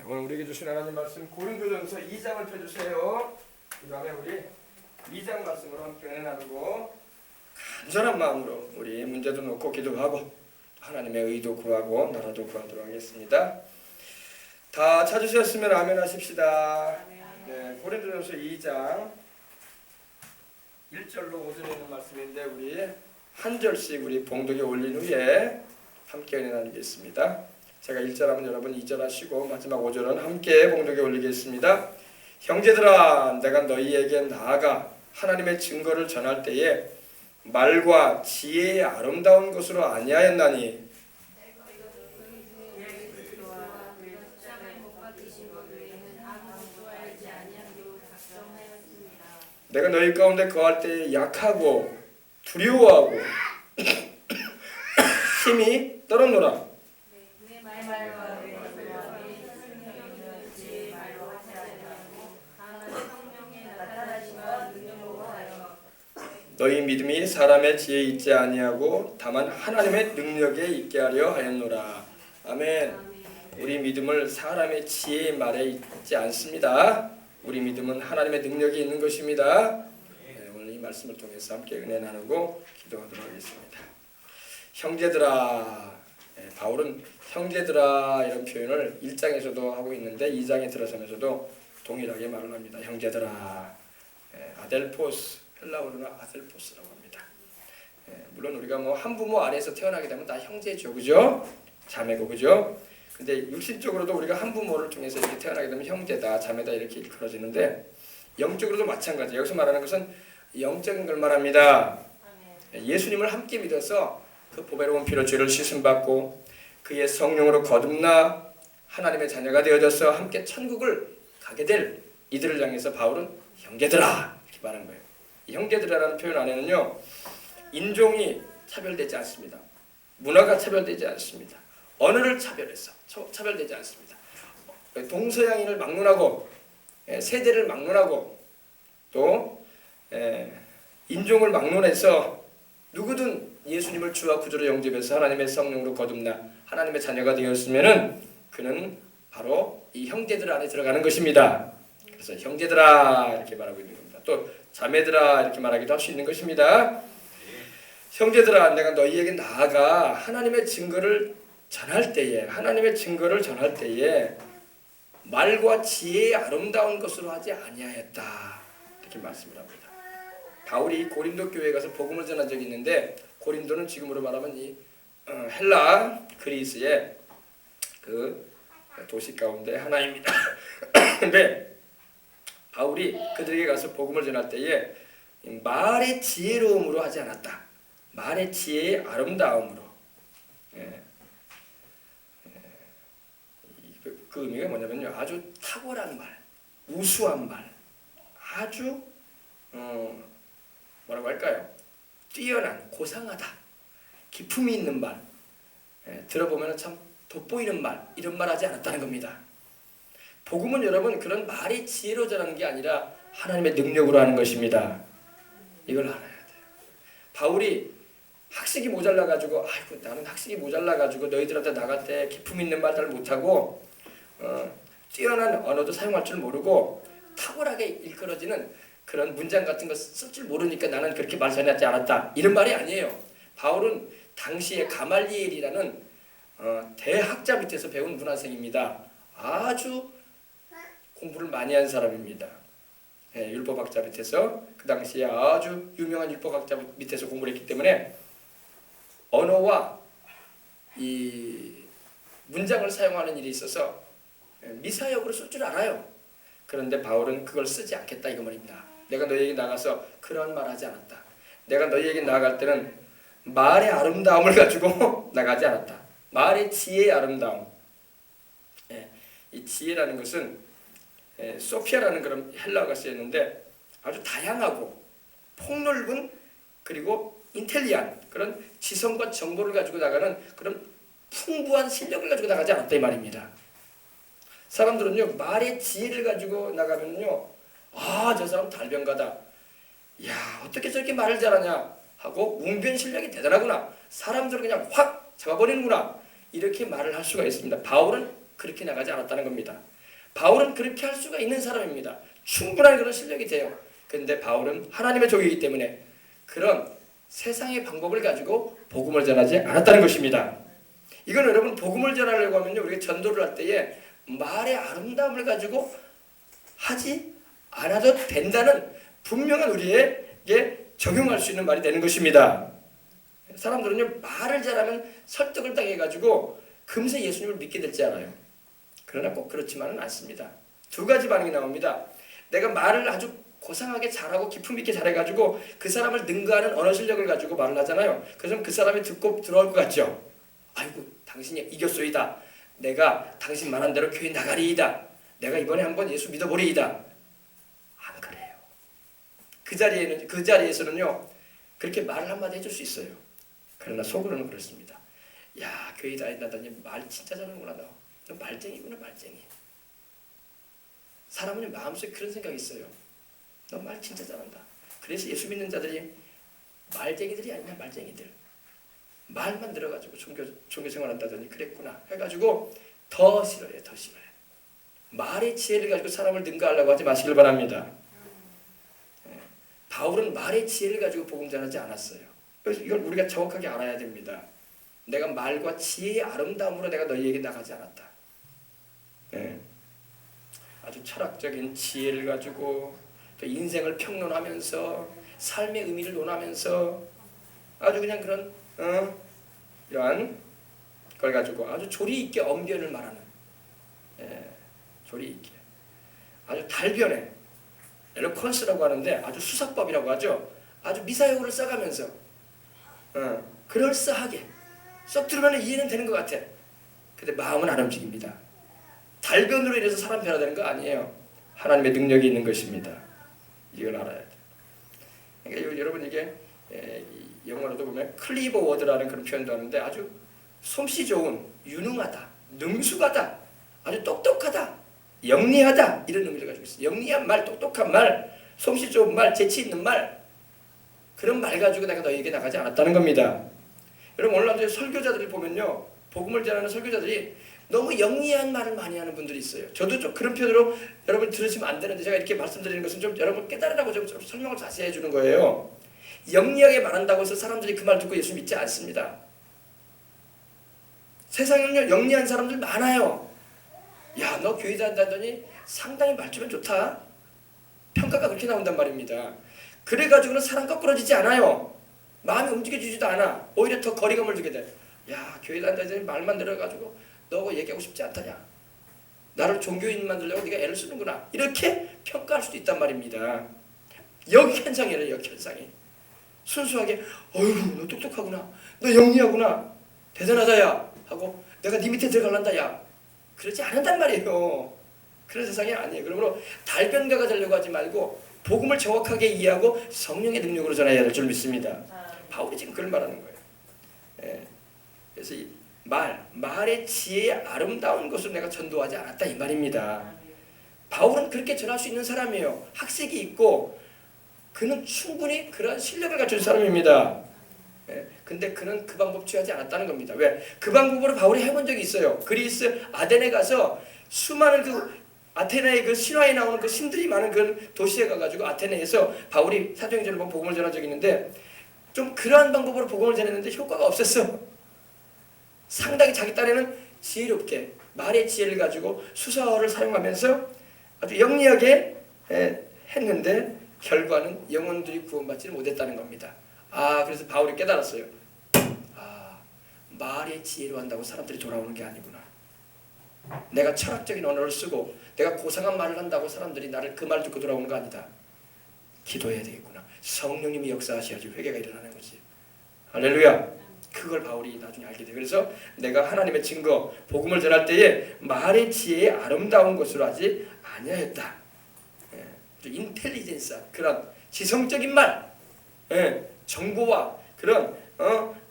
오늘 우리에게 주신 하나님 말씀 고린도전서 2장을 펴주세요. 그 다음에 우리 2장 말씀으로 함께 나누고 간절한 마음으로 우리 문제도 놓고 기도하고 하나님의 의도 구하고 나라도 구하도록 하겠습니다. 다 찾으셨으면 아멘 하십시다. 네, 고린도전서 2장 1절로 5절에 있는 말씀인데 우리 한 절씩 우리 봉독에 올린 후에 함께 은혜 나누겠습니다. 제가 1절 하면 여러분 2절 하시고 마지막 5절은 함께 봉독에 올리겠습니다. 형제들아, 내가 너희에게 나아가 하나님의 증거를 전할 때에 말과 지혜의 아름다운 것으로 아니하였나니 내가 너희 가운데 거할 때 약하고 두려워하고 힘이 떨었노라. 너희 믿음이 사람의 지혜에 있지 아니하고 다만 하나님의 능력에 있게 하려 하였노라. 아멘. 우리 믿음을 사람의 지혜의 말에 있지 않습니다. 우리 믿음은 하나님의 능력이 있는 것입니다. 네, 오늘 이 말씀을 통해서 함께 은혜 나누고 기도하도록 하겠습니다. 형제들아, 네, 바울은 형제들아 이런 표현을 1장에서도 하고 있는데 2장에 들어서면서도 동일하게 말을 합니다. 형제들아, 네, 아델포스, 헬라어로는 아델포스라고 합니다. 네, 물론 우리가 뭐 한부모 아래에서 태어나게 되면 다 형제죠, 그죠? 자매고, 그죠? 근데 육신적으로도 우리가 한부모를 통해서 이렇게 태어나게 되면 형제다, 자매다 이렇게 일컬어지는데 영적으로도 마찬가지예요. 여기서 말하는 것은 영적인 걸 말합니다. 예수님을 함께 믿어서 그 보배로운 피로 죄를 씻음받고 그의 성령으로 거듭나 하나님의 자녀가 되어져서 함께 천국을 가게 될 이들을 향해서 바울은 형제들아 이렇게 말한 거예요. 이 형제들이라는 표현 안에는요, 인종이 차별되지 않습니다. 문화가 차별되지 않습니다. 언어를 차별되지 않습니다. 동서양인을 막론하고 세대를 막론하고 또 인종을 막론해서 누구든 예수님을 주와 구주로 영접해서 하나님의 성령으로 거듭나 하나님의 자녀가 되었으면은 그는 바로 이 형제들 안에 들어가는 것입니다. 그래서 형제들아 이렇게 말하고 있는 겁니다. 또 자매들아 이렇게 말하기도 할 수 있는 것입니다. 형제들아, 내가 너희에게 나아가 하나님의 증거를 전할 때에 말과 지혜의 아름다운 것으로 하지 아니하였다 이렇게 말씀을 합니다. 바울이 고린도 교회에 가서 복음을 전한 적이 있는데 고린도는 지금으로 말하면 이 헬라 그리스의 그 도시 가운데 하나입니다. 근데 바울이 그들에게 가서 복음을 전할 때에 말의 지혜로움으로 하지 않았다. 말의 지혜의 아름다움으로. 그 의미가 뭐냐면요, 아주 탁월한 말, 우수한 말, 아주 뭐라고 할까요? 뛰어난, 고상하다, 기품이 있는 말, 들어보면 참 돋보이는 말, 이런 말 하지 않았다는 겁니다. 복음은 여러분 그런 말의 지혜로 전하는 게 아니라 하나님의 능력으로 하는 것입니다. 이걸 알아야 돼요. 바울이 학식이 모자라가지고 아이고 나는 학식이 모자라가지고 너희들한테 나갈 때 기품 있는 말 잘 못하고 뛰어난 언어도 사용할 줄 모르고 탁월하게 일컬어지는 그런 문장 같은 거 쓸 줄 모르니까 나는 그렇게 말 잘하지 않았다 이런 말이 아니에요. 바울은 당시에 가말리엘이라는 대학자 밑에서 배운 문화생입니다. 아주 공부를 많이 한 사람입니다. 율법학자 밑에서 그 당시에 아주 유명한 율법학자 밑에서 공부를 했기 때문에 언어와 이 문장을 사용하는 일이 있어서 미사역으로 쓸 줄 알아요. 그런데 바울은 그걸 쓰지 않겠다 이거 말입니다. 내가 너희에게 나가서 그런 말 하지 않았다. 내가 너희에게 나아갈 때는 말의 아름다움을 가지고 나가지 않았다. 말의 지혜의 아름다움. 이 지혜라는 것은 소피아라는 그런 헬라어가 쓰였는데 아주 다양하고 폭넓은 그리고 인텔리한 그런 지성과 정보를 가지고 나가는 그런 풍부한 실력을 가지고 나가지 않았다 이 말입니다. 사람들은요, 말의 지혜를 가지고 나가면요, 아, 저 사람 달변가다. 야, 어떻게 저렇게 말을 잘하냐 하고 웅변 실력이 대단하구나. 사람들을 그냥 확 잡아버리는구나. 이렇게 말을 할 수가 있습니다. 바울은 그렇게 나가지 않았다는 겁니다. 바울은 그렇게 할 수가 있는 사람입니다. 충분한 그런 실력이 돼요. 그런데 바울은 하나님의 종이기 때문에 그런 세상의 방법을 가지고 복음을 전하지 않았다는 것입니다. 이건 여러분 복음을 전하려고 하면요, 우리가 전도를 할 때에 말의 아름다움을 가지고 하지 않아도 된다는 분명한 우리에게 적용할 수 있는 말이 되는 것입니다. 사람들은요, 말을 잘하면 설득을 당해가지고 금세 예수님을 믿게 될지 알아요. 그러나 꼭 그렇지만은 않습니다. 두 가지 반응이 나옵니다. 내가 말을 아주 고상하게 잘하고 기품 있게 잘해가지고 그 사람을 능가하는 언어 실력을 가지고 말을 하잖아요. 그래서 그 사람이 듣고 들어올 것 같죠. 아이고, 당신이 이겼소이다. 내가 당신 말한 대로 교회 나가리이다. 내가 이번에 한번 예수 믿어보리이다. 안 그래요. 그 자리에서는요, 그렇게 말을 한마디 해줄 수 있어요. 그러나 속으로는 그렇습니다. 야, 교회 다닌다더니 말 진짜 잘하는구나. 너 말쟁이구나, 말쟁이. 사람은 마음속에 그런 생각이 있어요. 너 말 진짜 잘한다. 그래서 예수 믿는 자들이 말쟁이들이 아니냐, 말쟁이들. 말만 들어가지고 종교 생활한다더니 그랬구나 해가지고 더 싫어해요. 더 싫어해. 말의 지혜를 가지고 사람을 능가하려고 하지 마시길 바랍니다. 바울은 말의 지혜를 가지고 복음 전하지 않았어요. 그래서 이걸 우리가 정확하게 알아야 됩니다. 내가 말과 지혜의 아름다움으로 내가 너희에게 나가지 않았다. 아주 철학적인 지혜를 가지고 또 인생을 평론하면서 삶의 의미를 논하면서 아주 그냥 그런 이러한 걸 가지고 아주 조리 있게 언변을 말하는, 조리 있게 아주 달변에 엘로퀀스라고 하는데 아주 수사법이라고 하죠. 아주 미사여구를 써가면서 그럴싸하게 쏙 들으면 이해는 되는 것 같아. 근데 마음은 안 움직입니다. 달변으로 인해서 사람 변화되는 거 아니에요. 하나님의 능력이 있는 것입니다. 이걸 알아야 돼. 그러니까 여러분 이게 영어로도 보면 클리버 워드라는 그런 표현도 하는데 아주 솜씨 좋은, 유능하다, 능숙하다, 아주 똑똑하다, 영리하다 이런 의미를 가지고 있어요. 영리한 말, 똑똑한 말, 솜씨 좋은 말, 재치 있는 말, 그런 말 가지고 내가 너희에게 나가지 않았다는 겁니다. 여러분 오늘 설교자들을 보면요, 복음을 전하는 설교자들이 너무 영리한 말을 많이 하는 분들이 있어요. 저도 좀 그런 편으로 여러분 들으시면 안 되는데 제가 이렇게 말씀드리는 것은 좀 여러분 깨달으라고 좀 설명을 자세히 해주는 거예요. 영리하게 말한다고 해서 사람들이 그 말 듣고 예수 믿지 않습니다. 세상에는 영리한 사람들 많아요. 야, 너 교회 다닌다더니 상당히 말주변 좋다. 평가가 그렇게 나온단 말입니다. 그래가지고는 사람 거꾸러지지 않아요. 마음이 움직여지지도 않아. 오히려 더 거리감을 두게 돼. 야, 교회 다닌다더니 말만 들어가지고 너하고 얘기하고 싶지 않다냐. 나를 종교인 만들려고 네가 애를 쓰는구나. 이렇게 평가할 수도 있단 말입니다. 역현상이에요. 역현상이. 순수하게 어휴 너 똑똑하구나. 너 영리하구나. 대단하다 야. 하고 내가 네 밑에 들어갈란다 야. 그러지 않는단 말이에요. 그런 세상이 아니에요. 그러므로 달변가가 되려고 하지 말고 복음을 정확하게 이해하고 성령의 능력으로 전해야 될 줄 믿습니다. 바울이 지금 그걸 말하는 거예요. 그래서 이 말의 지혜의 아름다운 것을 내가 전도하지 않았다 이 말입니다. 바울은 그렇게 전할 수 있는 사람이에요. 학식이 있고 그는 충분히 그런 실력을 갖춘 사람입니다. 근데 그는 그 방법 취하지 않았다는 겁니다. 왜? 그 방법으로 바울이 해본 적이 있어요. 그리스 아덴에 가서 수많은 그 아테네의 그 신화에 나오는 그 신들이 많은 그 도시에 가가지고 아테네에서 바울이 사도행전을 보면 복음을 전한 적이 있는데 좀 그러한 방법으로 복음을 전했는데 효과가 없었어. 상당히 자기 딴에는 지혜롭게 말의 지혜를 가지고 수사어를 사용하면서 아주 영리하게 했는데 결과는 영혼들이 구원받지 못했다는 겁니다. 그래서 바울이 깨달았어요. 말의 지혜로 한다고 사람들이 돌아오는 게 아니구나. 내가 철학적인 언어를 쓰고 내가 고상한 말을 한다고 사람들이 나를 그 말 듣고 돌아오는 거 아니다. 기도해야 되겠구나. 성령님이 역사하셔야지 회개가 일어나는 거지. 할렐루야. 그걸 바울이 나중에 알게 돼요. 그래서 내가 하나님의 증거, 복음을 전할 때에 말의 지혜의 아름다운 것으로 하지 아니하였다. 인텔리전스, 그런 지성적인 말, 정보와 그런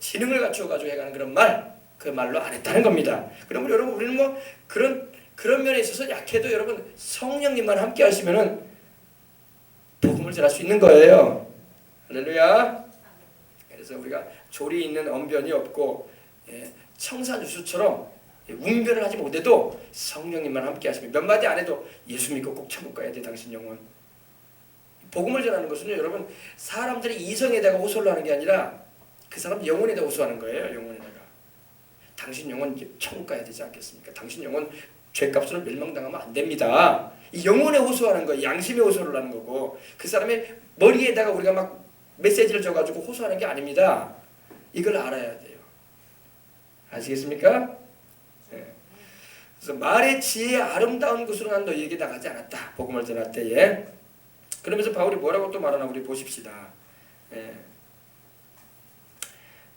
지능을 갖추어가지고 해가는 그런 말, 그 말로 안 했다는 겁니다. 그러면 여러분 우리는 뭐 그런 면에 있어서 약해도 여러분 성령님만 함께 하시면은 복음을 전할 수 있는 거예요. 할렐루야. 그래서 우리가 조리 있는 언변이 없고 청산유수처럼 웅변을 하지 못해도 성령님만 함께 하시면 몇 마디 안 해도 예수 믿고 꼭 천국 가야 돼 당신 영혼. 복음을 전하는 것은요 여러분 사람들이 이성에다가 호소를 하는 게 아니라 그 사람 영혼에다 호소하는 거예요. 영혼에다가. 당신 영혼 천국 가야 되지 않겠습니까? 당신 영혼 죄값으로 멸망당하면 안 됩니다. 이 영혼에 호소하는 거예요. 양심에 호소를 하는 거고 그 사람의 머리에다가 우리가 막 메시지를 줘가지고 호소하는 게 아닙니다. 이걸 알아야 돼요. 아시겠습니까? 네. 그래서 말의 지혜의 아름다운 곳으로 난 너희에게 나가지 않았다. 복음을 전할 때에. 그러면서 바울이 뭐라고 또 말하나 우리 보십시다. 예.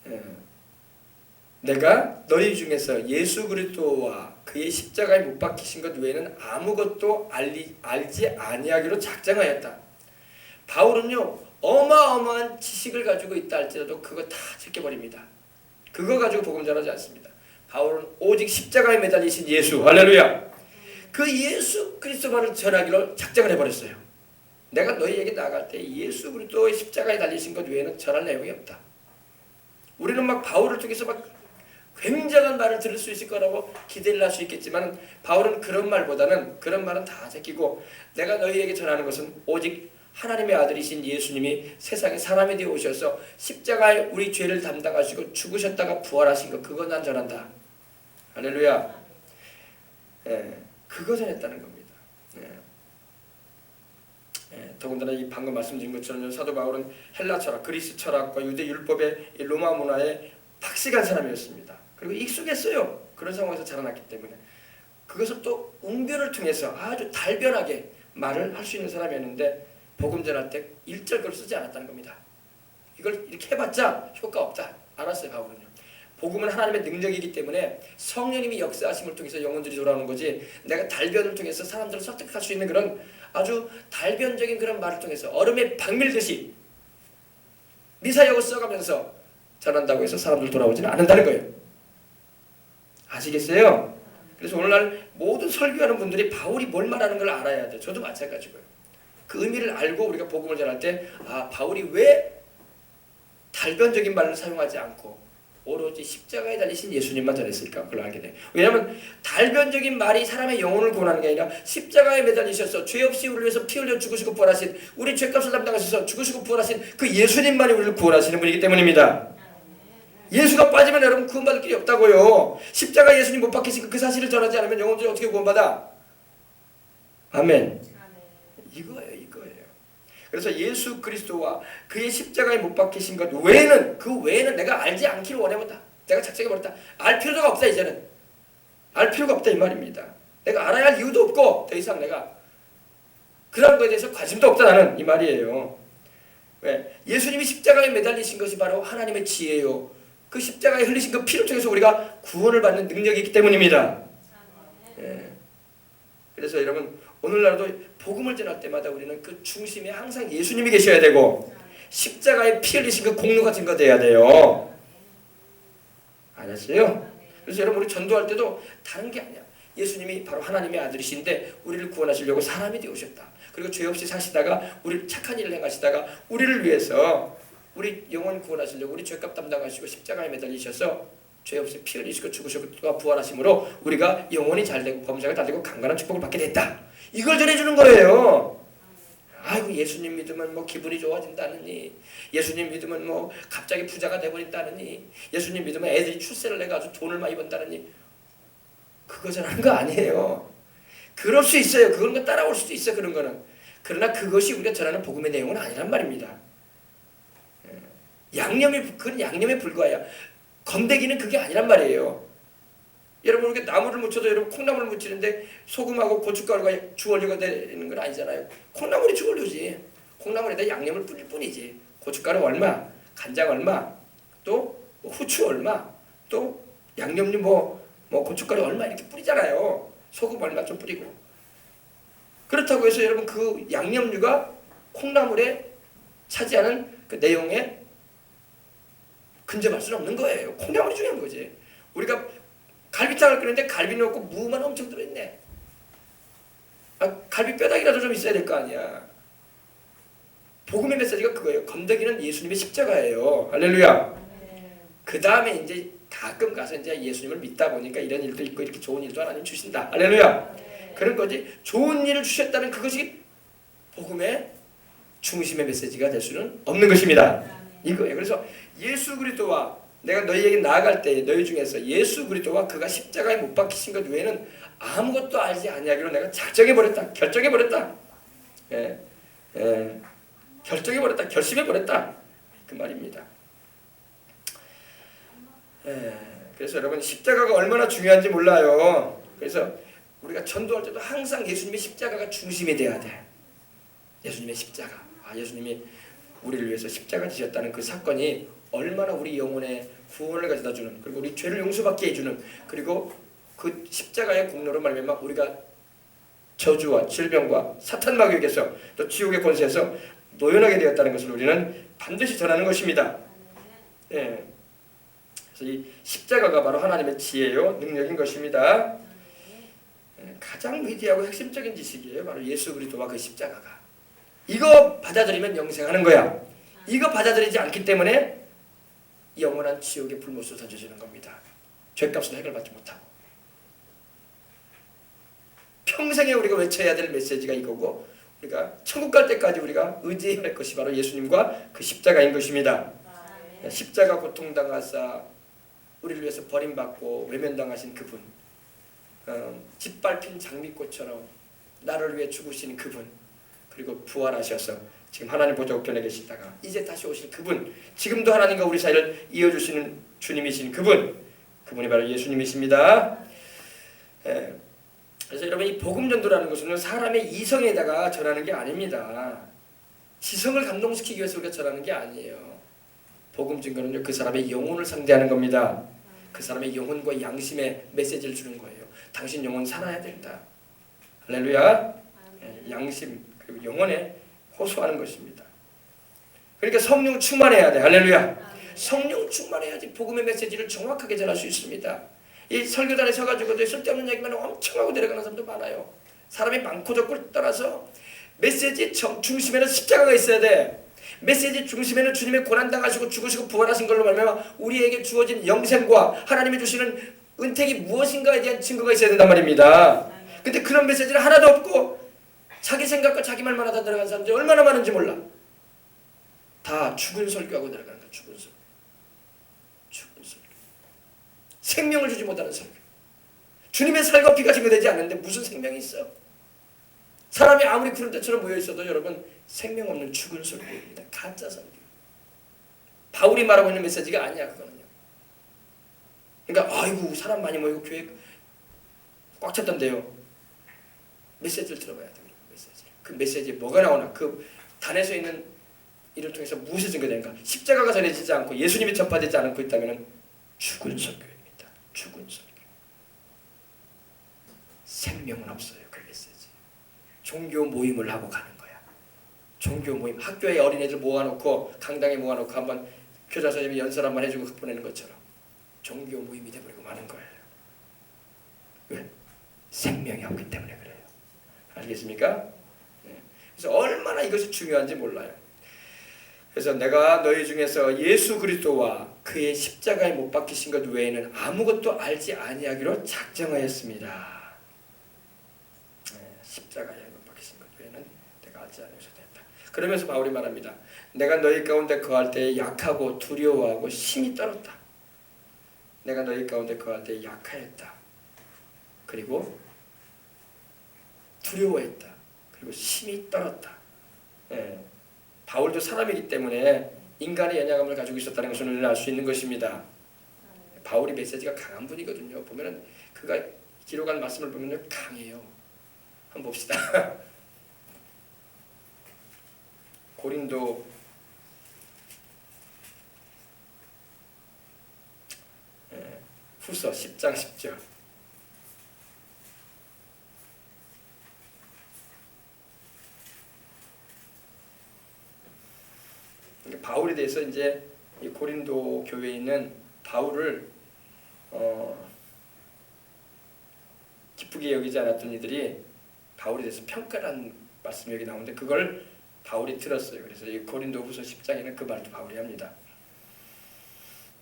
예. 내가 너희 중에서 예수 그리스도와 그의 십자가에 못 박히신 것 외에는 아무것도 알지 아니하기로 작정하였다. 바울은요 어마어마한 지식을 가지고 있다 할지라도 그거 다 제껴버립니다. 그거 가지고 복음 전하지 않습니다. 바울은 오직 십자가에 매달리신 예수, 할렐루야, 그 예수 그리스도만을 전하기로 작정을 해버렸어요. 내가 너희에게 나아갈 때 예수 그리스도의 십자가에 달리신 것 외에는 전할 내용이 없다. 우리는 막 바울을 통해서 막 굉장한 말을 들을 수 있을 거라고 기대를 할 수 있겠지만 바울은 그런 말은 다 제끼고 내가 너희에게 전하는 것은 오직 하나님의 아들이신 예수님이 세상에 사람이 되어 오셔서 십자가에 우리 죄를 담당하시고 죽으셨다가 부활하신 것, 그거 난 전한다. 할렐루야. 예, 그거 전했다는 겁니다. 더군다나 이 방금 말씀드린 것처럼 사도 바울은 헬라 철학, 그리스 철학과 유대 율법의 로마 문화에 박식한 사람이었습니다. 그리고 익숙했어요. 그런 상황에서 자라났기 때문에 그것을 또 웅변을 통해서 아주 달변하게 말을 할 수 있는 사람이었는데 복음 전할 때 일절 글 쓰지 않았다는 겁니다. 이걸 이렇게 해봤자 효과 없다. 알았어요. 바울은요. 복음은 하나님의 능력이기 때문에 성령님이 역사하심을 통해서 영혼들이 돌아오는 거지 내가 달변을 통해서 사람들을 설득할 수 있는 그런 아주 달변적인 그런 말을 통해서 얼음에 박밀듯이 미사역을 써가면서 전한다고 해서 사람들 돌아오지는 않는다는 거예요. 아시겠어요? 그래서 오늘날 모든 설교하는 분들이 바울이 뭘 말하는 걸 알아야 돼요. 저도 마찬가지고요. 그 의미를 알고 우리가 복음을 전할 때 바울이 왜 달변적인 말을 사용하지 않고 오로지 십자가에 달리신 예수님만 전했을까? 그걸 알게 돼요. 왜냐하면 달변적인 말이 사람의 영혼을 구원하는 게 아니라 십자가에 매달리셔서 죄 없이 우리를 위해서 피 흘려 죽으시고 부활하신 우리 죄값을 담당하셔서 죽으시고 부활하신 그 예수님만이 우리를 구원하시는 분이기 때문입니다. 예수가 빠지면 여러분 구원받을 길이 없다고요. 십자가 예수님 못 박히신 그 사실을 전하지 않으면 영혼들이 어떻게 구원받아? 아멘. 이거예요. 그래서 예수 그리스도와 그의 십자가에 못 박히신 것 외에는 그 외에는 내가 알지 않기를 원해본다. 내가 작정해버렸다. 알 필요가 없다. 이제는 알 필요가 없다 이 말입니다. 내가 알아야 할 이유도 없고 더 이상 내가 그런 거에 대해서 관심도 없다 나는 이 말이에요. 왜? 예수님이 십자가에 매달리신 것이 바로 하나님의 지혜요. 그 십자가에 흘리신 그 피를 통해서 우리가 구원을 받는 능력이기 때문입니다. 예. 그래서 여러분 오늘날도 복음을 전할 때마다 우리는 그 중심에 항상 예수님이 계셔야 되고 십자가에 피 흘리신 그 공로가 증거돼야 돼요. 알았어요? 그래서 여러분 우리 전도할 때도 다른 게 아니야. 예수님이 바로 하나님의 아들이신데 우리를 구원하시려고 사람이 되오셨다. 그리고 죄 없이 사시다가 우리 착한 일을 행하시다가 우리를 위해서 우리 영혼 구원하시려고 우리 죄값 담당하시고 십자가에 매달리셔서 죄 없이 피 흘리시고 죽으시고 부활하심으로 우리가 영혼이 잘되고 범사가 잘되고 강건한 축복을 받게 됐다. 이걸 전해주는 거예요. 아이고 예수님 믿으면 뭐 기분이 좋아진다느니, 예수님 믿으면 뭐 갑자기 부자가 돼버린다느니, 예수님 믿으면 애들이 출세를 해가지고 돈을 많이 번다느니, 그거 전하는 거 아니에요. 그럴 수 있어요. 그런 거 따라올 수도 있어. 그런 거는. 그러나 그것이 우리가 전하는 복음의 내용은 아니란 말입니다. 그건 양념에 불과해요. 건더기는 그게 아니란 말이에요. 여러분 이렇게 나물을 무쳐도 여러분 콩나물을 무치는데 소금하고 고춧가루가 주원료가 되는 건 아니잖아요. 콩나물이 주원료지. 콩나물에다 양념을 뿌릴 뿐이지. 고춧가루 얼마, 간장 얼마, 또 후추 얼마, 또 양념류 뭐 고춧가루 얼마 이렇게 뿌리잖아요. 소금 얼마 좀 뿌리고. 그렇다고 해서 여러분 그 양념류가 콩나물에 차지하는 그 내용에 근접할 수는 없는 거예요. 콩나물이 중요한 거지. 우리가 갈비탕을 끓이는데 갈비 넣고 무만 엄청 들어있네. 갈비 뼈다귀라도 좀 있어야 될 거 아니야. 복음의 메시지가 그거예요. 건더기는 예수님의 십자가예요. 할렐루야. 그 다음에 이제 가끔 가서 이제 예수님을 믿다 보니까 이런 일도 있고 이렇게 좋은 일도 하나님 주신다. 할렐루야. 그런 거지. 좋은 일을 주셨다는 그것이 복음의 중심의 메시지가 될 수는 없는 것입니다. 이거예요. 그래서 예수 그리스도와 내가 너희에게 나아갈 때 너희 중에서 예수 그리스도와 그가 십자가에 못 박히신 것 외에는 아무것도 알지 아니하기로 내가 작정해버렸다. 결정해버렸다. 결정해버렸다. 결심해버렸다. 그 말입니다. 그래서 여러분 십자가가 얼마나 중요한지 몰라요. 그래서 우리가 전도할 때도 항상 예수님의 십자가가 중심이 돼야 돼. 예수님의 십자가. 예수님이 우리를 위해서 십자가 지셨다는 그 사건이 얼마나 우리 영혼에 구원을 가져다 주는, 그리고 우리 죄를 용서받게 해주는, 그리고 그 십자가의 공로로 말미암아 우리가 저주와 질병과 사탄 마귀에게서 또 지옥의 권세에서 노연하게 되었다는 것을 우리는 반드시 전하는 것입니다. 그래서 이 십자가가 바로 하나님의 지혜요 능력인 것입니다. 가장 위대하고 핵심적인 지식이에요. 바로 예수 그리스도와 그 십자가가. 이거 받아들이면 영생하는 거야. 이거 받아들이지 않기 때문에 영원한 지옥의 불못으로 던져지는 겁니다. 죄값은 해결받지 못하고. 평생에 우리가 외쳐야 될 메시지가 이거고, 우리가 천국 갈 때까지 우리가 의지해야 할 것이 바로 예수님과 그 십자가인 것입니다. 십자가 고통당하사 우리를 위해서 버림받고 외면당하신 그분, 짓밟힌 장미꽃처럼 나를 위해 죽으신 그분, 그리고 부활하셔서 지금 하나님 보좌 우편에 계시다가 이제 다시 오실 그분, 지금도 하나님과 우리 사이를 이어주시는 주님이신 그분이 바로 예수님이십니다. 그래서 여러분, 이 복음 전도라는 것은 사람의 이성에다가 전하는 게 아닙니다. 지성을 감동시키기 위해서 우리가 전하는 게 아니에요. 복음 증거는요, 그 사람의 영혼을 상대하는 겁니다. 그 사람의 영혼과 양심의 메시지를 주는 거예요. 당신 영혼 살아야 된다. 할렐루야. 양심 그리고 영혼에 호소하는 것입니다. 그러니까 성령 충만해야 돼. 할렐루야. 성령 충만해야지 복음의 메시지를 정확하게 전할 수 있습니다. 이 설교단에 서가지고도 쓸데없는 얘기만 엄청 하고 내려가는 사람도 많아요. 사람이 많고 적고를 떠나서 메시지 중심에는 십자가가 있어야 돼. 메시지 중심에는 주님의 고난당하시고 죽으시고 부활하신 걸로 말미암아 우리에게 주어진 영생과 하나님이 주시는 은택이 무엇인가에 대한 증거가 있어야 된단 말입니다. 근데 그런 메시지는 하나도 없고 자기 생각과 자기 말만 하다 들어간 사람들이 얼마나 많은지 몰라. 다 죽은 설교하고 들어가는 거야. 죽은 설교. 생명을 주지 못하는 설교. 주님의 살과 피가 증거되지 않는데 무슨 생명이 있어? 사람이 아무리 그런 데처럼 모여있어도 여러분 생명 없는 죽은 설교입니다. 가짜 설교. 바울이 말하고 있는 메시지가 아니야. 그거는요. 그러니까 아이고 사람 많이 모이고 교회 꽉 찼던데요. 메시지를 들어봐야 돼요. 그 메시지에 뭐가 나오나, 그 단에서 있는 이를 통해서 무엇이 증거되는가. 십자가가 전해지지 않고 예수님이 전파되지 않고 있다면 죽은 설교입니다. 죽은 설교. 생명은 없어요. 그 메시지. 종교 모임을 하고 가는 거야. 종교 모임. 학교에 어린애들 모아놓고 강당에 모아놓고 한번 교장 선생님이 연설 한번 해주고 보내는 것처럼 종교 모임이 돼버리고 마는 거예요. 왜? 생명이 없기 때문에 그래요. 알겠습니까? 그래서 얼마나 이것이 중요한지 몰라요. 그래서 내가 너희 중에서 예수 그리스도와 그의 십자가에 못 박히신 것 외에는 아무것도 알지 아니하기로 작정하였습니다. 십자가에 못 박히신 것 외에는 내가 알지 아니하셔도 된다. 그러면서 바울이 말합니다. 내가 너희 가운데 거할 때 약하고 두려워하고 힘이 떨었다. 내가 너희 가운데 거할 때 약하였다. 그리고 두려워했다. 그리고 힘이 떨었다. 바울도 사람이기 때문에 인간의 연약함을 가지고 있었다는 것을 우리는 알 수 있는 것입니다. 바울이 메시지가 강한 분이거든요. 보면은 그가 기록한 말씀을 보면 강해요. 한번 봅시다. 고린도 후서 10장 10절. 바울에 대해서 이제 이 고린도 교회에 있는 바울을 기쁘게 여기지 않았던 이들이 바울에 대해서 평가라는 말씀이 여기 나오는데 그걸 바울이 들었어요. 그래서 이 고린도 후서 10장에는 그 말도 바울이 합니다.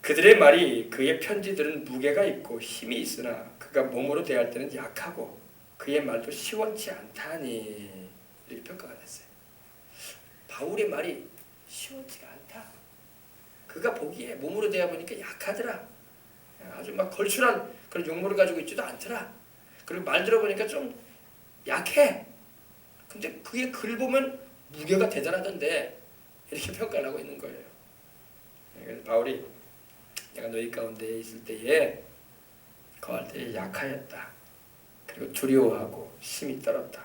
그들의 말이 그의 편지들은 무게가 있고 힘이 있으나 그가 몸으로 대할 때는 약하고 그의 말도 시원치 않다니 이렇게 평가가 됐어요. 바울의 말이 시원치가 않다. 그가 보기에 몸으로 대해 보니까 약하더라. 아주 막 걸출한 그런 용모를 가지고 있지도 않더라. 그리고 말 들어보니까 좀 약해. 근데 그의 글 보면 무게가 대단하던데 이렇게 평가를 하고 있는 거예요. 그래서 바울이 내가 너희 가운데 있을 때에 거할 때에 약하였다. 그리고 두려워하고 힘이 떨었다.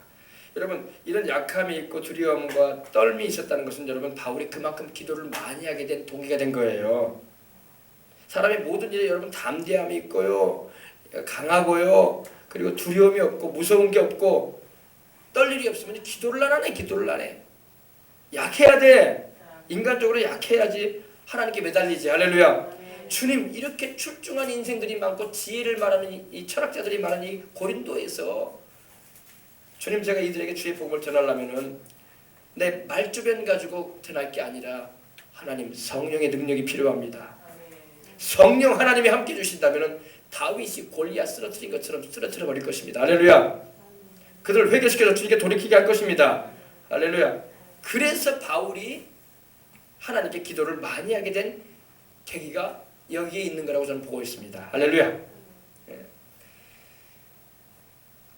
여러분 이런 약함이 있고 두려움과 떨미 있었다는 것은 여러분 바울이 그만큼 기도를 많이 하게 된 동기가 된 거예요. 사람의 모든 일에 여러분 담대함이 있고요. 강하고요. 그리고 두려움이 없고 무서운 게 없고 떨 일이 없으면 기도를 안 하네. 기도를 안 해. 약해야 돼. 인간적으로 약해야지 하나님께 매달리지. 할렐루야. 주님 이렇게 출중한 인생들이 많고 지혜를 말하는 이 철학자들이 많은 이 고린도에서 주님 제가 이들에게 주의 복음을 전하려면은 내 말주변 가지고 전할 게 아니라 하나님 성령의 능력이 필요합니다. 성령 하나님이 함께 주신다면은 다윗이 골리앗 쓰러뜨린 것처럼 쓰러뜨려 버릴 것입니다. 할렐루야. 그들을 회개시켜서 주님께 돌이키게 할 것입니다. 할렐루야. 그래서 바울이 하나님께 기도를 많이 하게 된 계기가 여기에 있는 거라고 저는 보고 있습니다. 할렐루야.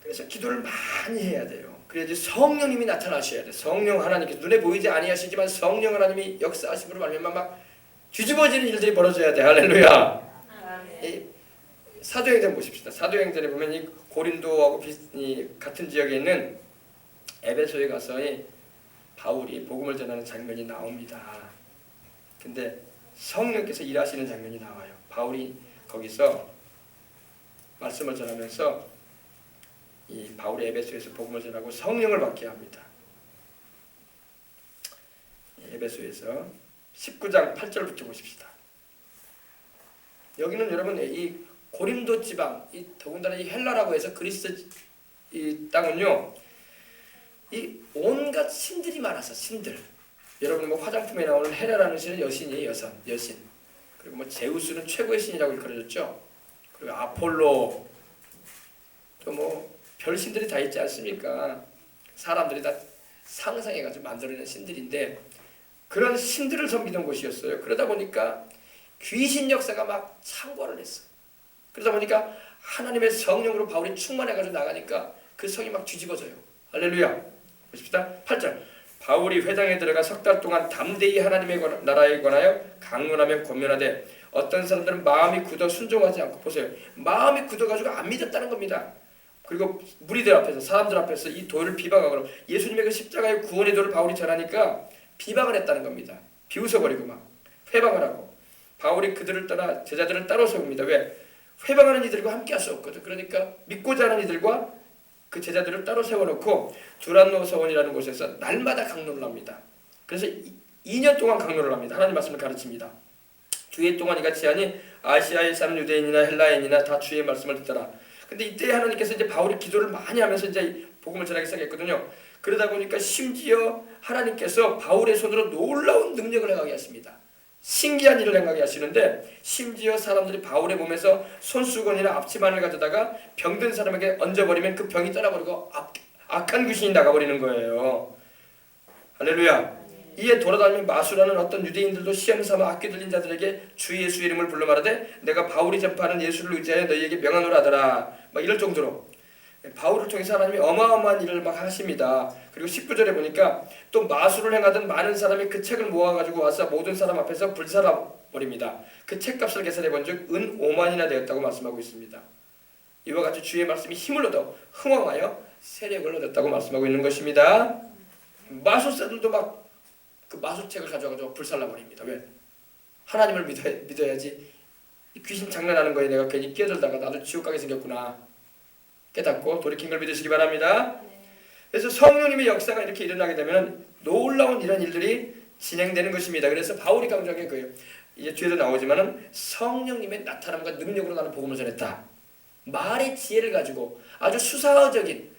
그래서 기도를 많이 해야 돼요. 그래야지 성령님이 나타나셔야 돼. 성령 하나님께서 눈에 보이지 아니하시지만 성령 하나님이 역사하심으로 말미암아 막 뒤집어지는 일들이 벌어져야 돼. 할렐루야. 사도행전 보십시다. 사도행전에 보면 이 고린도하고 같은 지역에 있는 에베소에 가서 바울이 복음을 전하는 장면이 나옵니다. 근데 성령께서 일하시는 장면이 나와요. 바울이 거기서 말씀을 전하면서 이 바울이 에베소에서 복음을 전하고 성령을 받게 합니다. 에베소에서 19장 8절부터 보십시다. 여기는 여러분 이 고린도 지방, 이 더군다나 이 헬라라고 해서 그리스 이 땅은요, 이 온갖 신들이 많아서 신들. 여러분 뭐 화장품에 나오는 헤라라는 신은 여신이에요, 여신. 그리고 뭐 제우스는 최고의 신이라고 일컬어졌죠. 그리고 아폴로, 또 뭐 별신들이 다 있지 않습니까? 사람들이 다 상상해가지고 만들어낸 신들인데 그런 신들을 섬기던 곳이었어요. 그러다 보니까 귀신 역사가 막 창궐을 했어. 그러다 보니까 하나님의 성령으로 바울이 충만해가지고 나가니까 그 성이 막 뒤집어져요. 할렐루야. 보십시다. 8절. 바울이 회당에 들어가 석 달 동안 담대히 하나님의 나라에 관하여 강론하며 권면하되 어떤 사람들은 마음이 굳어 순종하지 않고, 보세요, 마음이 굳어가지고 안 믿었다는 겁니다. 그리고 무리들 앞에서, 사람들 앞에서 이 도를 비방하고 예수님의 그 십자가의 구원의 도를 바울이 전하니까 비방을 했다는 겁니다. 비웃어버리고 막 회방을 하고, 바울이 그들을 떠나 제자들을 따로 세웁니다. 왜? 회방하는 이들과 함께 할 수 없거든. 그러니까 믿고자 하는 이들과 그 제자들을 따로 세워놓고 두란노 서원이라는 곳에서 날마다 강론을 합니다. 그래서 2년 동안 강론을 합니다. 하나님 말씀을 가르칩니다. 주의 동안 이같이 하니 아시아에 사는 유대인이나 헬라인이나 다 주의 말씀을 듣더라. 근데 이때 하나님께서 이제 바울이 기도를 많이 하면서 이제 복음을 전하기 시작했거든요. 그러다 보니까 심지어 하나님께서 바울의 손으로 놀라운 능력을 행하게 하십니다. 신기한 일을 행하게 하시는데 심지어 사람들이 바울의 몸에서 손수건이나 앞치마를 가져다가 병든 사람에게 얹어버리면 그 병이 떠나버리고 악한 귀신이 나가버리는 거예요. 할렐루야. 이에 돌아다니는 마수라는 어떤 유대인들도 시험삼아 악귀 들린 자들에게 주 예수 이름을 불러 말하되 내가 바울이 전파하는 예수를 의지하여 너희에게 명하노라 하더라. 막 이럴 정도로 바울을 통해서 하나님이 어마어마한 일을 막 하십니다. 그리고 19절에 보니까 또 마술을 행하던 많은 사람이 그 책을 모아가지고 와서 모든 사람 앞에서 불살라버립니다. 그 책값을 계산해 본즉 은 5만이나 되었다고 말씀하고 있습니다. 이와 같이 주의 말씀이 힘을 얻어 흥왕하여 세력을 얻었다고 말씀하고 있는 것입니다. 마술사들도 막 그 마술책을 가져가지고 불살라버립니다. 왜? 하나님을 믿어야지. 귀신 장난하는 거에 내가 괜히 끼어들다가 나도 지옥 가게 생겼구나 깨닫고 돌이킨 걸 믿으시기 바랍니다. 그래서 성령님의 역사가 이렇게 일어나게 되면 놀라운 이런 일들이 진행되는 것입니다. 그래서 바울이 강조한 게 그예요. 이제 뒤에도 나오지만은 성령님의 나타남과 능력으로 나는 복음을 전했다. 말의 지혜를 가지고 아주 수사적인,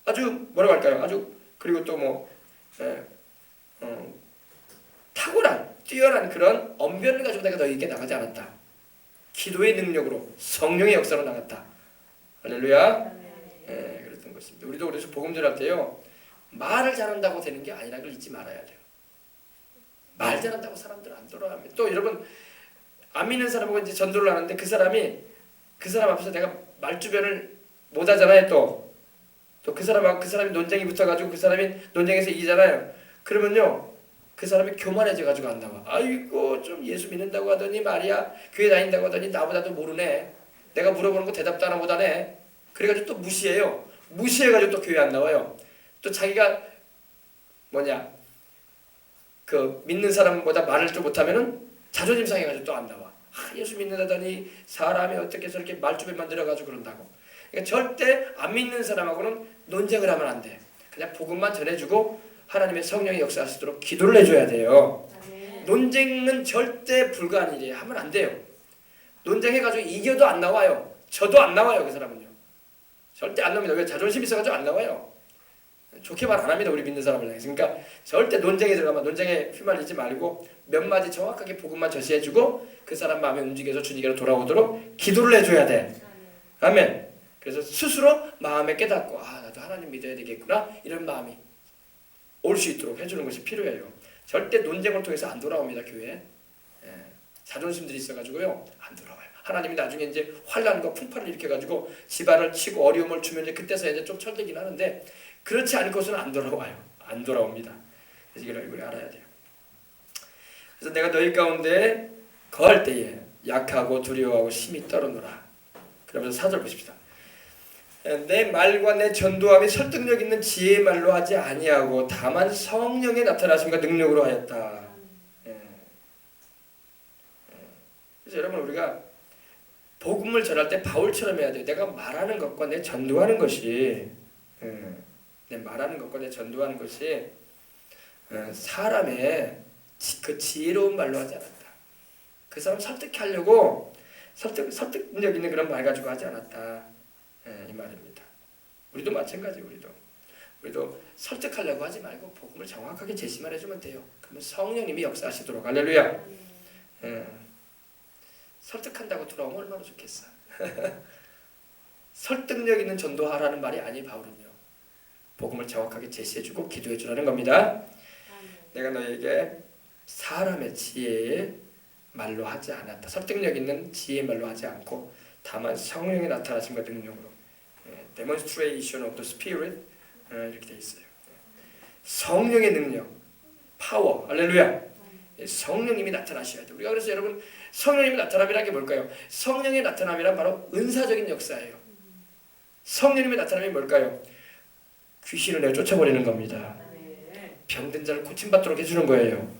아주 뭐라고 할까요? 아주 그리고 또 뭐 탁월한, 뛰어난 그런 언변을 가지고 내가 너희에게 나가지 않았다. 기도의 능력으로 성령의 역사로 나갔다. 할렐루야. 그랬던 것입니다. 우리도 그래서 복음 전할 때요, 말을 잘한다고 되는 게 아니라는 걸 잊지 말아야 돼요. 말 잘한다고 사람들 안 돌아갑니다. 또 여러분, 안 믿는 사람하고 이제 전도를 하는데 그 사람 앞에서 내가 말주변을 못 하잖아요. 또 그 사람이 논쟁이 붙어가지고 그 사람이 논쟁에서 이기잖아요. 그러면요, 그 사람이 교만해져가지고 안 나와. 아이고, 좀 예수 믿는다고 하더니 말이야, 교회 다닌다고 하더니 나보다도 모르네. 내가 물어보는 거 대답도 안 하고다네. 그래가지고 또 무시해요. 무시해가지고 또 교회 안 나와요. 또 자기가 그 믿는 사람보다 말을 좀 못하면은 자존심 상해가지고 또 안 나와. 예수 믿는다더니 사람이 어떻게 저렇게 말주변 만들어가지고 그런다고. 그러니까 절대 안 믿는 사람하고는 논쟁을 하면 안 돼. 그냥 복음만 전해주고 하나님의 성령이 역사하시도록 기도를 해줘야 돼요. 논쟁은 절대 불가한 일이에요. 하면 안 돼요. 논쟁해가지고 이겨도 안 나와요. 저도 안 나와요. 그 사람은요. 절대 안 나옵니다. 왜? 자존심 있어가지고 안 나와요. 좋게 말 안 합니다. 우리 믿는 사람을 향해서. 그러니까 절대 논쟁에 들어가면 논쟁에 휘말리지 말고 몇 마디 정확하게 복음만 전시해주고 그 사람 마음에 움직여서 주님께로 돌아오도록 기도를 해줘야 돼. 아멘. 그래서 스스로 마음에 깨닫고 나도 하나님 믿어야 되겠구나, 이런 마음이 올 수 있도록 해주는 것이 필요해요. 절대 논쟁을 통해서 안 돌아옵니다. 교회. 자존심들이 있어가지고요, 안 돌아와요. 하나님이 나중에 이제 환난과 풍파를 일으켜가지고 집안을 치고 어려움을 주면 이제 그때서 이제 좀 철들긴 하는데, 그렇지 않고서는 안 돌아와요. 안 돌아옵니다. 그래서 이걸 우리 알아야 돼요. 그래서 내가 너희 가운데 거할 때에 약하고 두려워하고 심히 떨어노라. 그러면서 4절 보십시다. 내 말과 내 전도함이 설득력 있는 지혜의 말로 하지 아니하고 다만 성령의 나타나심과 능력으로 하였다. 그래서 여러분, 우리가 복음을 전할 때 바울처럼 해야 돼요. 내가 말하는 것과 내 전도하는 것이 내 말하는 것과 내 전도하는 것이 사람의 그 지혜로운 말로 하지 않았다. 그 사람 설득하려고 설득력 있는 그런 말 가지고 하지 않았다. 이 말입니다. 우리도 마찬가지. 우리도 설득하려고 하지 말고 복음을 정확하게 제시만 해주면 돼요. 그러면 성령님이 역사하시도록. 할렐루야. 설득한다고 돌아오면 얼마나 좋겠어. 설득력 있는 전도하라는 말이 아니, 바울은요, 복음을 정확하게 제시해주고 기도해주라는 겁니다. 내가 너에게 사람의 지혜의 말로 하지 않았다. 설득력 있는 지혜의 말로 하지 않고 다만 성령의 나타나심과 능력으로, demonstration of the spirit, 이렇게 돼 있어요. 성령의 능력, 파워, 할렐루야. 성령님이 나타나셔야 돼요. 우리가 그래서 여러분, 성령님이 나타남이라는 게 뭘까요? 성령의 나타남이란 바로 은사적인 역사예요. 성령님의 나타남이 뭘까요? 귀신을 내어 쫓아버리는 겁니다. 병든 자를 고침받도록 해주는 거예요.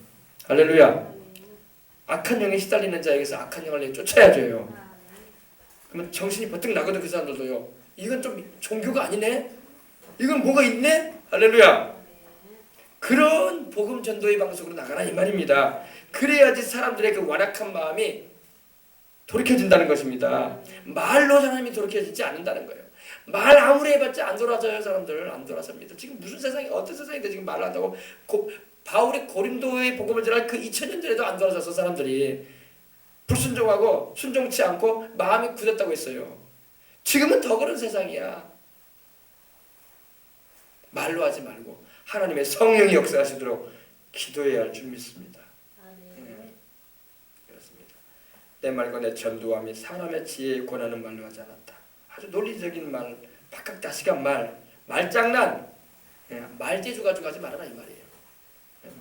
할렐루야. 악한 영에 시달리는 자에게서 악한 영을 내어 쫓아야죠. 그러면 정신이 버뜩 나거든. 그 사람들도요, 이건 좀 종교가 아니네? 이건 뭐가 있네? 할렐루야. 그런 복음 전도의 방식으로 나가라, 이 말입니다. 그래야지 사람들의 그 완악한 마음이 돌이켜진다는 것입니다. 말로 사람이 돌이켜지지 않는다는 거예요. 말 아무리 해봤자 안 돌아져요. 사람들 안 돌아섭니다. 지금 무슨 세상이, 어떤 세상인데 지금 말을 한다고. 바울이 고린도의 복음을 전할 그 2000년 전에도 안 돌아섰어. 사람들이 불순종하고 순종치 않고 마음이 굳었다고 했어요. 지금은 더 그런 세상이야. 말로 하지 말고 하나님의 성령이 역사하시도록 기도해야 할 줄 믿습니다. 그렇습니다. 내 말과 내 전도함이 사람의 지혜에 권하는 말로 하지 않았다. 아주 논리적인 말, 박학다식한 말, 말장난, 말재주 가지고 하지 말아라, 이 말이에요.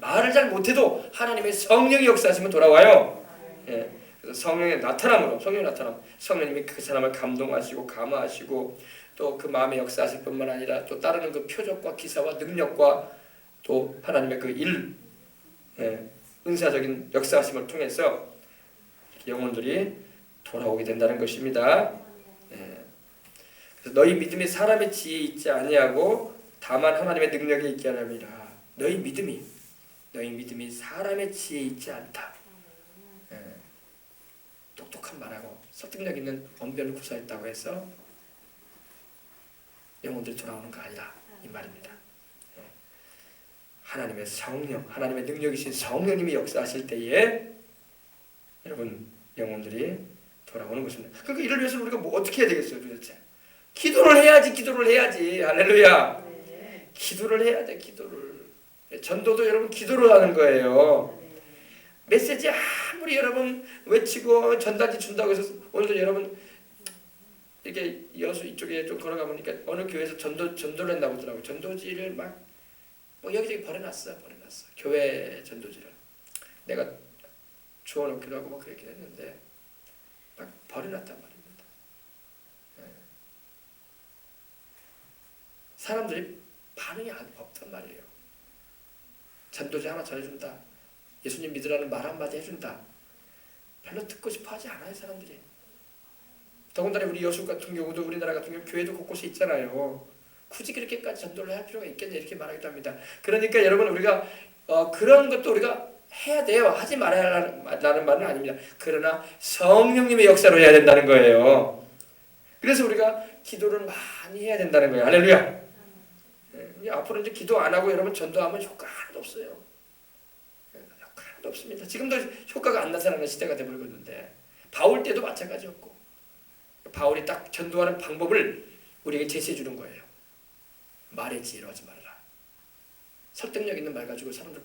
말을 잘 못해도 하나님의 성령이 역사하시면 돌아와요. 그래서 성령의 나타남으로, 성령의 나타남, 성령님이 그 사람을 감동하시고 감화하시고 또 그 마음의 역사하실 뿐만 아니라 또 따르는 그 표적과 기사와 능력과 또 하나님의 그 은사적인 역사하심을 통해서 영혼들이 돌아오게 된다는 것입니다. 그래서 너희 믿음이 사람의 지혜에 있지 아니하고 다만 하나님의 능력에 있게 하랍니다. 너희 믿음이 사람의 지혜에 있지 않다. 똑똑한 말하고 설득력 있는 언변을 구사했다고 해서 영혼들이 돌아오는 거 아니라, 이 말입니다. 하나님의 성령, 하나님의 능력이신 성령님이 역사하실 때에 여러분 영혼들이 돌아오는 것입니다. 그러니까 이를 위해서 우리가 뭐 어떻게 해야 되겠어요, 도대체? 기도를 해야지, 기도를 해야지. 할렐루야. 기도를 해야 돼, 기도를. 전도도 여러분 기도로 하는 거예요. 메시지 아무리 여러분 외치고 전단지 준다고 해서 오늘도 여러분 이렇게 여수 이쪽에 좀 걸어가보니까 어느 교회에서 전도를 했나 보더라고. 전도지를 막 뭐 여기저기 버려놨어. 교회 전도지를. 내가 주워놓기로 하고 막 그렇게 했는데 막 버려놨단 말입니다. 사람들이 반응이 없단 말이에요. 전도지 하나 전해준다. 예수님 믿으라는 말 한마디 해준다. 별로 듣고 싶어 하지 않아요, 사람들이. 더군다나 우리 여수 같은 경우도 우리나라 같은 경우 교회도 곳곳에 있잖아요. 굳이 그렇게까지 전도를 할 필요가 있겠냐 이렇게 말하기도 합니다. 그러니까 여러분 우리가 그런 것도 우리가 해야 돼요. 하지 말아야 하는 말은 아닙니다. 그러나 성령님의 역사로 해야 된다는 거예요. 그래서 우리가 기도를 많이 해야 된다는 거예요. 할렐루야. 앞으로 이제 기도 안 하고 여러분 전도하면 효과 하나도 없어요. 효과 하나도 없습니다. 지금도 효과가 안 나타나는 시대가 되어버리는데 바울 때도 마찬가지였고 바울이 딱 전도하는 방법을 우리에게 제시해 주는 거예요. 말의 지혜로 하지 말아라. 설득력 있는 말 가지고 사람들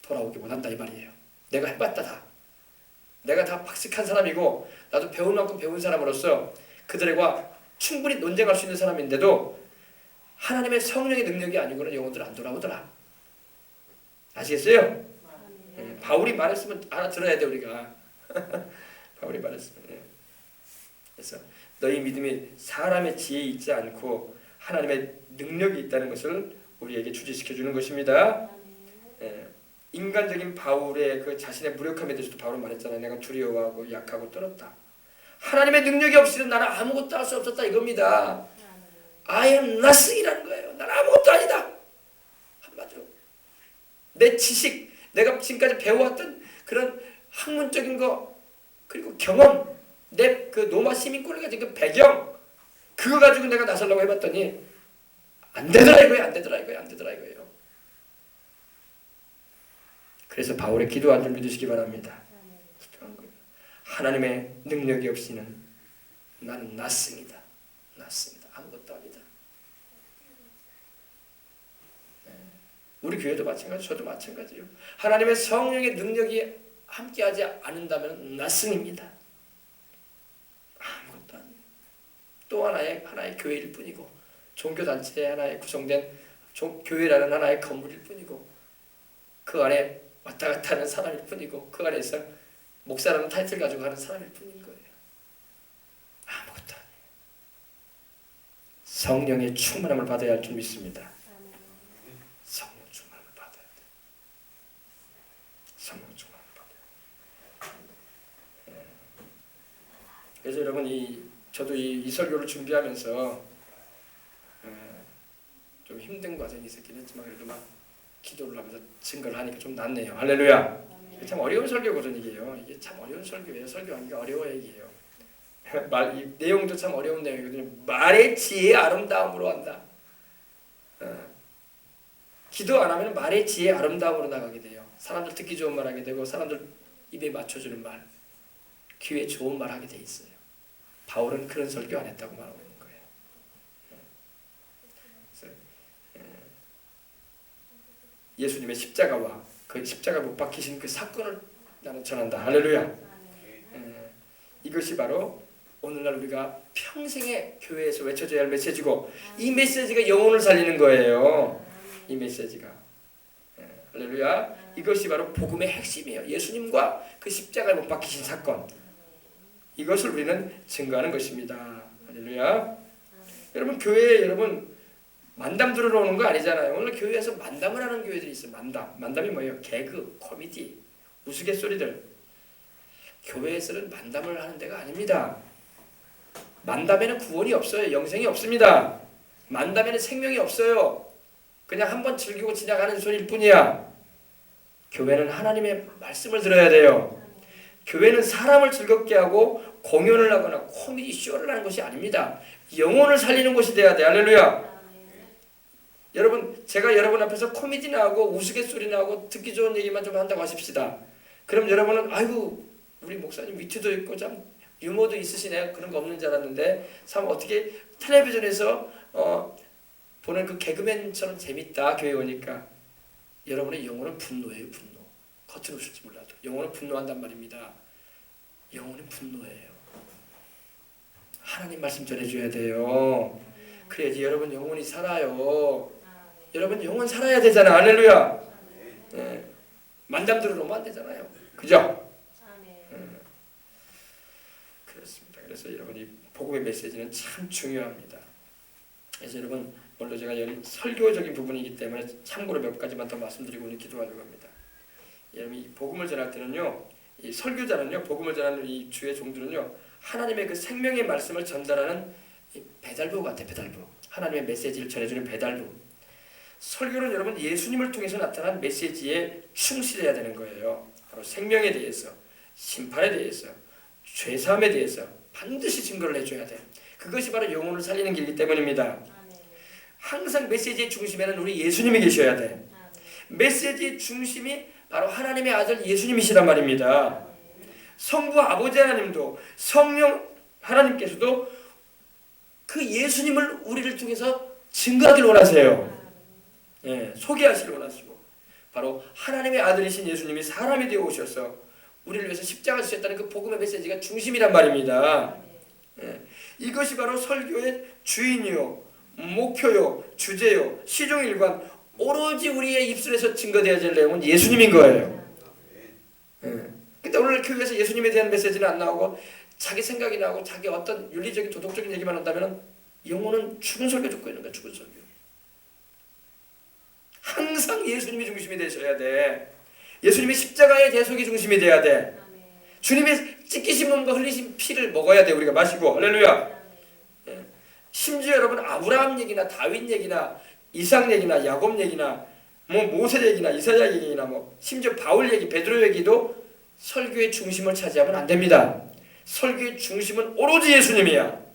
돌아오기 원한다 이 말이에요. 내가 해봤다 다. 내가 다 박식한 사람이고 나도 배운 만큼 배운 사람으로서 그들과 충분히 논쟁할 수 있는 사람인데도 하나님의 성령의 능력이 아니고는 영혼들 안 돌아오더라. 아시겠어요? 바울이 말했으면 알아들어야 돼 우리가. 바울이 말했으면. 그래서 너희 믿음이 사람의 지혜에 있지 않고 하나님의 능력이 있다는 것을 우리에게 주지시켜 주는 것입니다. 인간적인 바울의 그 자신의 무력함에 대해서도 바울은 말했잖아요. 내가 두려워하고 약하고 떨었다. 하나님의 능력이 없이는 나는 아무것도 할 수 없었다 이겁니다. I am nothing이라는 거예요. 나는 아무것도 아니다. 한마디로 내 지식, 내가 지금까지 배워왔던 그런 학문적인 거 그리고 경험, 내 그 로마 시민권을 가진 그 배경 그거 가지고 내가 나서려고 해봤더니 안 되더라 이거예요. 그래서 바울의 기도한 줄 믿으시기 바랍니다. 기도한 거예요. 하나님의 능력이 없이는 나는 nothing이다. 아무것도 아니다. 우리 교회도 마찬가지, 저도 마찬가지예요. 하나님의 성령의 능력이 함께하지 않는다면 nothing입니다. 아무것도 아니에요. 또 하나의 교회일 뿐이고 종교단체 하나에 구성된 교회라는 하나의 건물일 뿐이고 그 안에 왔다 갔다 하는 사람일 뿐이고 그 안에서 목사라는 타이틀 가지고 하는 사람일 뿐인 거예요. 아무것도 아니에요. 성령의 충만함을 받아야 할 줄 믿습니다. 성령 충만함을 받아야 돼. 성령 충만함을 받아야 돼. 그래서 여러분 저도 이 설교를 준비하면서 좀 힘든 과정이 있었긴 했지만 그래도 막 기도를 하면서 증거를 하니까 좀 낫네요. 할렐루야. 이게 참 어려운 설교거든요. 이게 참 어려운 설교예요. 설교하기가 어려워요. 이게요. 이 내용도 참 어려운 내용이거든요. 말의 지혜의 아름다움으로 한다. 기도 안 하면 말의 지혜의 아름다움으로 나가게 돼요. 사람들 듣기 좋은 말 하게 되고 사람들 입에 맞춰주는 말, 귀에 좋은 말 하게 돼 있어요. 바울은 그런 설교 안 했다고 말하고 있는 거예요. 예수님의 십자가와 그 십자가 못 박히신 그 사건을 나는 전한다. 할렐루야. 이것이 바로 오늘날 우리가 평생에 교회에서 외쳐줘야 할 메시지고 이 메시지가 영혼을 살리는 거예요. 이 메시지가. 할렐루야. 이것이 바로 복음의 핵심이에요. 예수님과 그 십자가에 못 박히신 사건. 이것을 우리는 증거하는 것입니다. 할렐루야. 여러분 교회에 만담 들으러 오는 거 아니잖아요. 오늘 교회에서 만담을 하는 교회들이 있어요. 만담이 뭐예요? 개그, 코미디, 우스갯소리들. 교회에서는 만담을 하는 데가 아닙니다. 만담에는 구원이 없어요. 영생이 없습니다. 만담에는 생명이 없어요. 그냥 한번 즐기고 지나가는 소리일 뿐이야. 교회는 하나님의 말씀을 들어야 돼요. 교회는 사람을 즐겁게 하고 공연을 하거나 코미디 쇼를 하는 것이 아닙니다. 영혼을 살리는 곳이 돼야 돼. 할렐루야. 여러분, 제가 여러분 앞에서 코미디나 하고 우스갯소리나 하고 듣기 좋은 얘기만 좀 한다고 하십시다. 그럼 여러분은 아이고 우리 목사님 위트도 있고 참 유머도 있으시네. 그런 거 없는 줄 알았는데 참 어떻게 텔레비전에서 보는 그 개그맨처럼 재밌다. 교회 오니까. 여러분의 영혼은 분노예요. 분노. 겉으로 오실지 몰라도 영혼은 분노한단 말입니다. 영혼은 분노예요. 하나님 말씀 전해줘야 돼요. 그래야지 여러분 영혼이 살아요. 여러분 영혼 살아야 되잖아. 할렐루야. 네. 만담 들으면 안 되잖아요. 그죠? 그렇습니다. 그래서 여러분 이 복음의 메시지는 참 중요합니다. 그래서 여러분 오늘 제가 설교적인 부분이기 때문에 참고로 몇 가지만 더 말씀드리고 오늘 기도하려고 합니다. 여러분 이 복음을 전할 때는요, 이 설교자는요, 복음을 전하는 이 주의 종들은요, 하나님의 그 생명의 말씀을 전달하는 이 배달부 같아. 배달부. 하나님의 메시지를 전해주는 배달부. 설교는 여러분 예수님을 통해서 나타난 메시지에 충실해야 되는 거예요. 바로 생명에 대해서, 심판에 대해서, 죄사함에 대해서 반드시 증거를 해줘야 돼. 그것이 바로 영혼을 살리는 길이기 때문입니다. 항상 메시지의 중심에는 우리 예수님이 계셔야 돼. 메시지의 중심이 바로 하나님의 아들 예수님이시란 말입니다. 성부 아버지 하나님도 성령 하나님께서도 그 예수님을 우리를 통해서 증거하길 원하세요. 예, 소개하시길 원하시고 바로 하나님의 아들이신 예수님이 사람이 되어 오셔서 우리를 위해서 십자가 지셨다는 그 복음의 메시지가 중심이란 말입니다. 예, 이것이 바로 설교의 주인이요, 목표요, 주제요, 시종일관 오로지 우리의 입술에서 증거되어야 될 내용은 예수님인 거예요. 근데 오늘 교회에서 예수님에 대한 메시지는 안 나오고 자기 생각이 나오고 자기 어떤 윤리적인 도덕적인 얘기만 한다면 영혼은 죽은 설교 듣고 있는 거야. 죽은 설교. 항상 예수님이 중심이 되셔야 돼. 예수님이 십자가의 대속이 중심이 돼야 돼. 주님의 찢기신 몸과 흘리신 피를 먹어야 돼. 우리가 마시고. 할렐루야. 심지어 여러분 아브라함 얘기나 다윗 얘기나 이삭 얘기나 야곱 얘기나 뭐 모세 얘기나 이사야 얘기나 뭐 심지어 바울 얘기, 베드로 얘기도 설교의 중심을 차지하면 안 됩니다. 설교의 중심은 오로지 예수님이야.